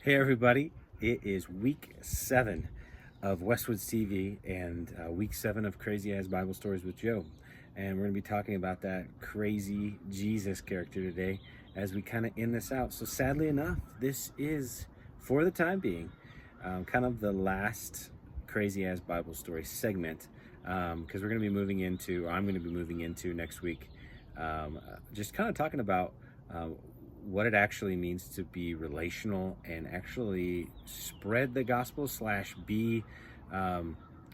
Hey everybody, it is week 7 of Westwoods TV and week 7 of Crazy As Bible Stories with Joe. And we're going to be talking about that crazy Jesus character today as we kind of end this out. So sadly enough, this is, for the time being, kind of the last Crazy As Bible Story segment because we're going to be moving into, or I'm going to be moving into next week, just kind of talking about what it actually means to be relational and actually spread the gospel slash be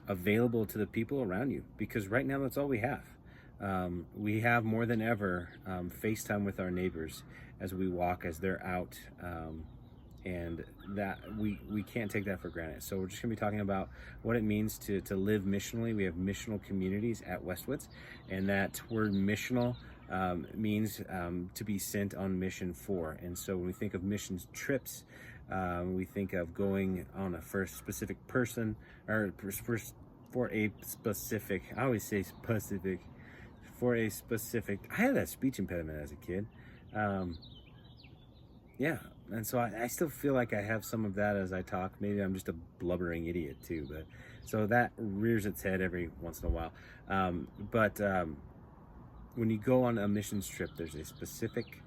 available to the people around you, because right now that's all we have. We have more than ever FaceTime with our neighbors as we walk, as they're out, and that we can't take that for granted. So we're just going to be talking about what it means to live missionally. We have missional communities at Westwoods, and that word missional means to be sent on mission for. And so when we think of missions trips, we think of going on a first specific person, or first for a specific, I always say specific, for a specific, I had that speech impediment as a kid. Um, yeah, and so I still feel like I have some of that as I talk. Maybe I'm just a blubbering idiot too, but so that rears its head every once in a while. But when you go on a missions trip, there's a specific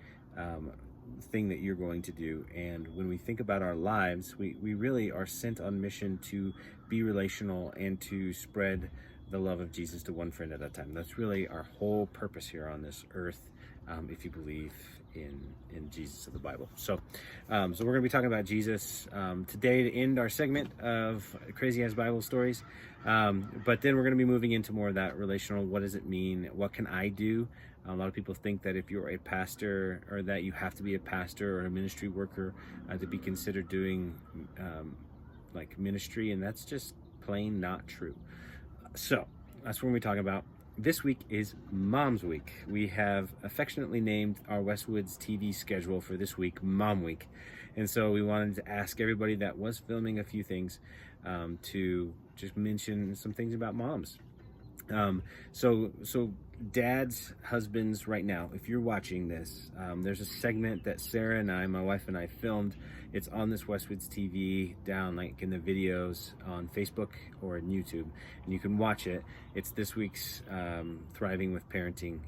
thing that you're going to do. And when we think about our lives, we really are sent on mission to be relational and to spread the love of Jesus to one friend at a time. That's really our whole purpose here on this earth, if you believe in Jesus of the Bible. So we're going to be talking about Jesus today to end our segment of Crazy As Bible Stories. But then we're going to be moving into more of that relational. What does it mean? What can I do? A lot of people think that if you're a pastor, or that you have to be a pastor or a ministry worker to be considered doing like ministry, and that's just plain not true. So that's what we're talking about. This week is Mom's Week. We have affectionately named our Westwoods TV schedule for this week Mom Week. And so we wanted to ask everybody that was filming a few things to just mention some things about moms. So dads, husbands, right now, if you're watching this, there's a segment that Sarah and I, my wife and I, filmed. It's on this Westwoods TV down like in the videos on Facebook or on YouTube, and you can watch it. It's this week's Thriving with Parenting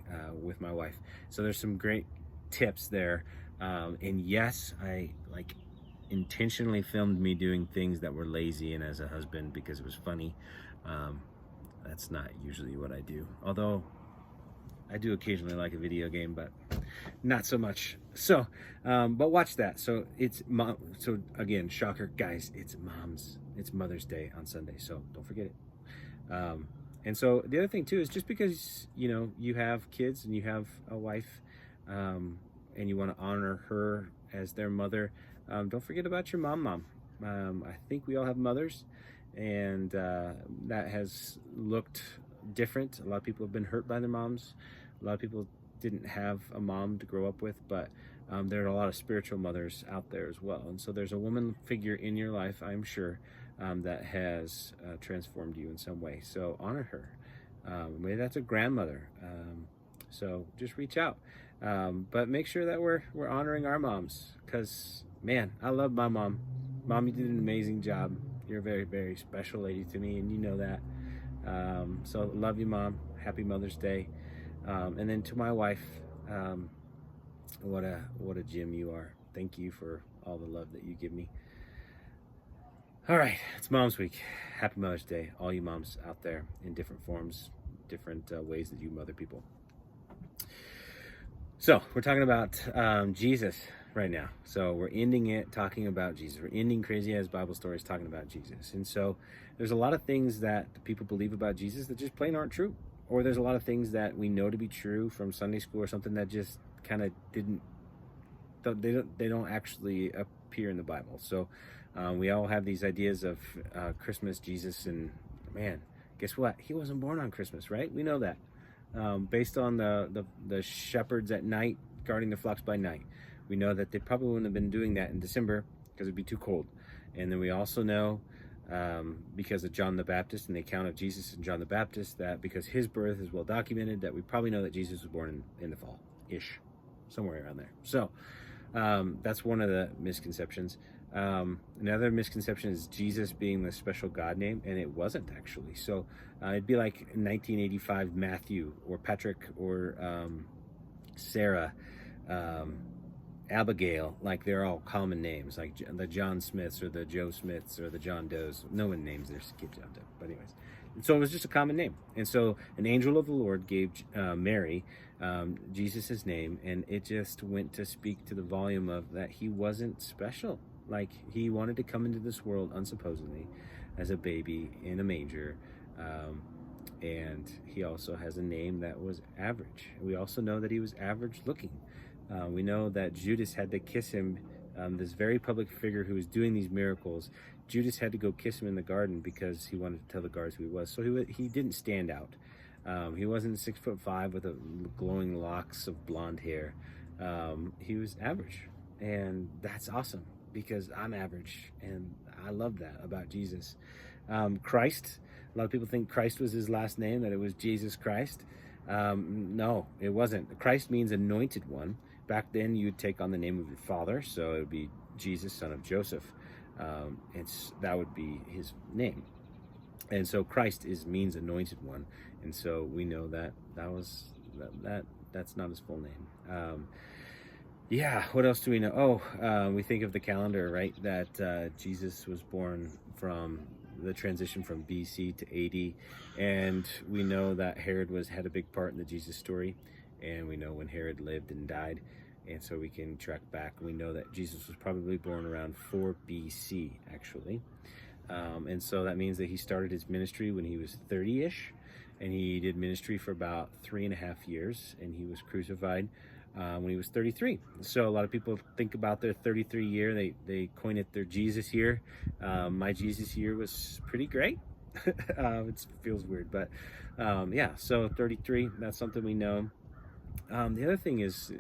with my wife. So there's some great tips there. And yes, I like intentionally filmed me doing things that were lazy and as a husband because it was funny. That's not usually what I do, although I do occasionally like a video game, but not so much. So but watch that. So it's mom. So again, shocker, guys, it's Mother's Day on Sunday, so don't forget it. And so the other thing too is, just because you have kids and you have a wife, and you want to honor her as their mother, don't forget about your mom. I think we all have mothers, and that has looked different. A lot of people have been hurt by their moms. A lot of people didn't have a mom to grow up with, but there are a lot of spiritual mothers out there as well. And so there's a woman figure in your life, I'm sure, that has transformed you in some way. So honor her. Maybe that's a grandmother. So just reach out. But make sure that we're honoring our moms, because man, I love my mom. Mom, you did an amazing job. You're a very, very special lady to me, and you know that. So love you, Mom. Happy Mother's Day. And then to my wife, what a gem you are. Thank you for all the love that you give me. All right, it's Mom's Week. Happy Mother's Day, all you moms out there in different forms, different ways that you mother people. So we're talking about Jesus right now. So we're ending it talking about Jesus. We're ending Crazy As Bible Stories talking about Jesus. And so there's a lot of things that people believe about Jesus that just plain aren't true. Or there's a lot of things that we know to be true from Sunday school or something that just kind of they don't actually appear in the Bible. So we all have these ideas of Christmas, Jesus, and man, guess what? He wasn't born on Christmas, right? We know that. Based on the shepherds at night guarding the flocks by night, we know that they probably wouldn't have been doing that in December because it'd be too cold. And then we also know, because of John the Baptist and the account of Jesus and John the Baptist, that because his birth is well documented, that we probably know that Jesus was born in the fall-ish, somewhere around there. So that's one of the misconceptions. Another misconception is Jesus being the special God name, and it wasn't actually. So it'd be like 1985 Matthew or Patrick or Sarah, um, Abigail. Like they're all common names, like the John Smiths or the Joe Smiths or the John Does. No one names their kid John Doe, but anyways. So it was just a common name, and so an angel of the Lord gave Mary Jesus' name, and it just went to speak to the volume of that he wasn't special. Like he wanted to come into this world unsupposedly as a baby in a manger. Um, and he also has a name that was average. We also know that he was average looking. We know that Judas had to kiss him, this very public figure who was doing these miracles. Judas had to go kiss him in the garden because he wanted to tell the guards who he was. So he didn't stand out. He wasn't 6'5" with a glowing locks of blonde hair. He was average, and that's awesome because I'm average, and I love that about Jesus. Christ. A lot of people think Christ was his last name, that it was Jesus Christ. No, it wasn't. Christ means anointed one. Back then, you'd take on the name of your father, so it would be Jesus, son of Joseph. That would be his name. And so Christ means anointed one, and so we know that's not his full name. Yeah, what else do we know? We think of the calendar, right? That Jesus was born from the transition from BC to AD, and we know that Herod had a big part in the Jesus story, and we know when Herod lived and died, and so we can track back. We know that Jesus was probably born around 4 BC, actually, and so that means that he started his ministry when he was 30-ish, and he did ministry for about 3.5 years, and he was crucified when he was 33. So a lot of people think about their 33 year, they coin it their Jesus year. My Jesus year was pretty great. It feels weird, but yeah, so 33, that's something we know. The other thing is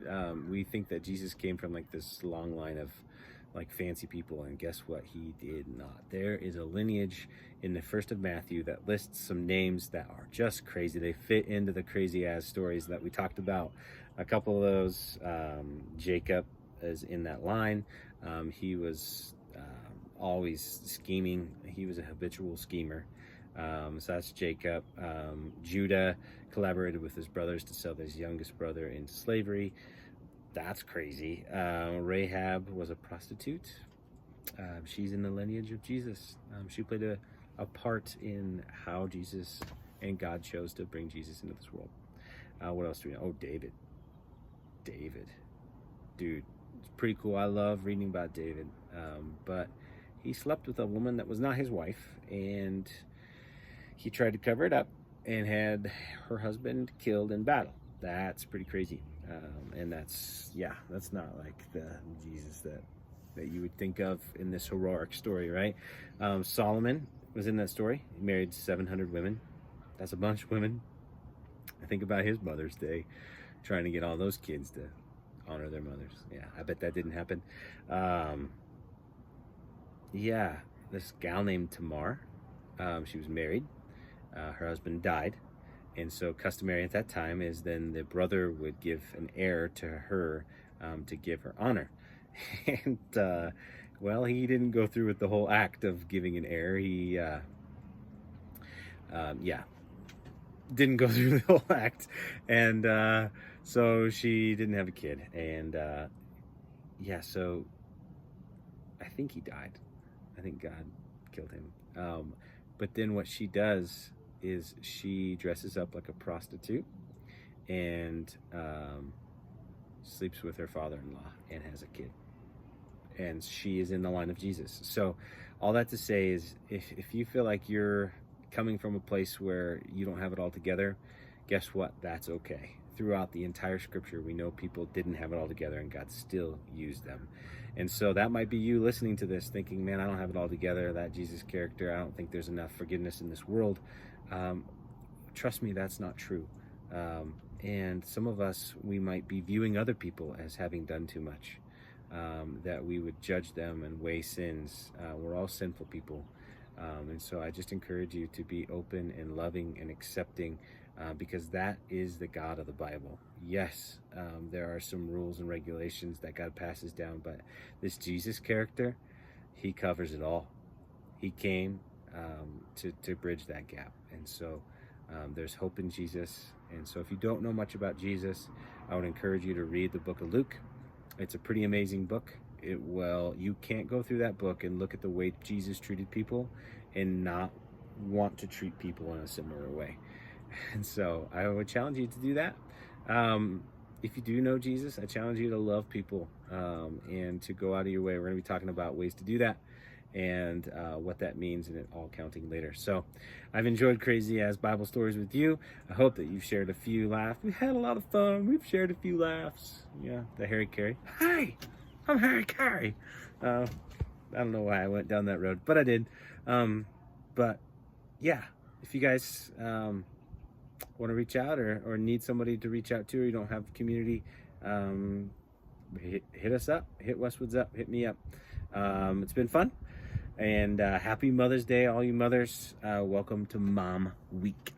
we think that Jesus came from like this long line of like fancy people, and guess what? He did not. There is a lineage in the first of Matthew that lists some names that are just crazy. They fit into the crazy ass stories that we talked about. A couple of those, Jacob is in that line. He was always scheming. He was a habitual schemer. So that's Jacob. Judah collaborated with his brothers to sell his youngest brother into slavery. That's crazy. Rahab was a prostitute. She's in the lineage of Jesus. She played a part in how Jesus and God chose to bring Jesus into this world. What else do we know? Oh, David. Dude, it's pretty cool. I love reading about David. But he slept with a woman that was not his wife, and he tried to cover it up and had her husband killed in battle. That's pretty crazy. And that's not like the Jesus that you would think of in this heroic story, right? Solomon was in that story. He married 700 women. That's a bunch of women. I think about his Mother's Day, trying to get all those kids to honor their mothers. Yeah, I bet that didn't happen. Yeah, this gal named Tamar, she was married. Her husband died. And so customary at that time is then the brother would give an heir to her to give her honor. And, well, he didn't go through with the whole act of giving an heir. He, didn't go through the whole act. And so she didn't have a kid. And, so I think he died. I think God killed him. But then what she does is she dresses up like a prostitute and sleeps with her father-in-law and has a kid. And she is in the line of Jesus. So all that to say is if you feel like you're coming from a place where you don't have it all together, guess what? That's okay. Throughout the entire scripture, we know people didn't have it all together and God still used them. And so that might be you listening to this thinking, man, I don't have it all together. That Jesus character, I don't think there's enough forgiveness in this world. Trust me, that's not true. And some of us, we might be viewing other people as having done too much, that we would judge them and weigh sins. We're all sinful people. And so I just encourage you to be open and loving and accepting, because that is the God of the Bible. Yes, there are some rules and regulations that God passes down, but this Jesus character, He covers it all. He came to bridge that gap. And so there's hope in Jesus. And so if you don't know much about Jesus, I would encourage you to read the book of Luke. It's a pretty amazing book. You can't go through that book and look at the way Jesus treated people and not want to treat people in a similar way. And so I would challenge you to do that. If you do know Jesus, I challenge you to love people and to go out of your way. We're going to be talking about ways to do that and what that means, and it all counting later. So I've enjoyed Crazy As Bible Stories with you. I hope that you've shared a few laughs. We had a lot of fun. We've shared a few laughs. Yeah, the Harry Carey. Hi, I'm Harry Carey. I don't know why I went down that road, but I did. But yeah, if you guys want to reach out or need somebody to reach out to, or you don't have community, hit us up, hit Westwoods up, hit me up. It's been fun, and happy Mother's Day, all you mothers. Welcome to Mom Week.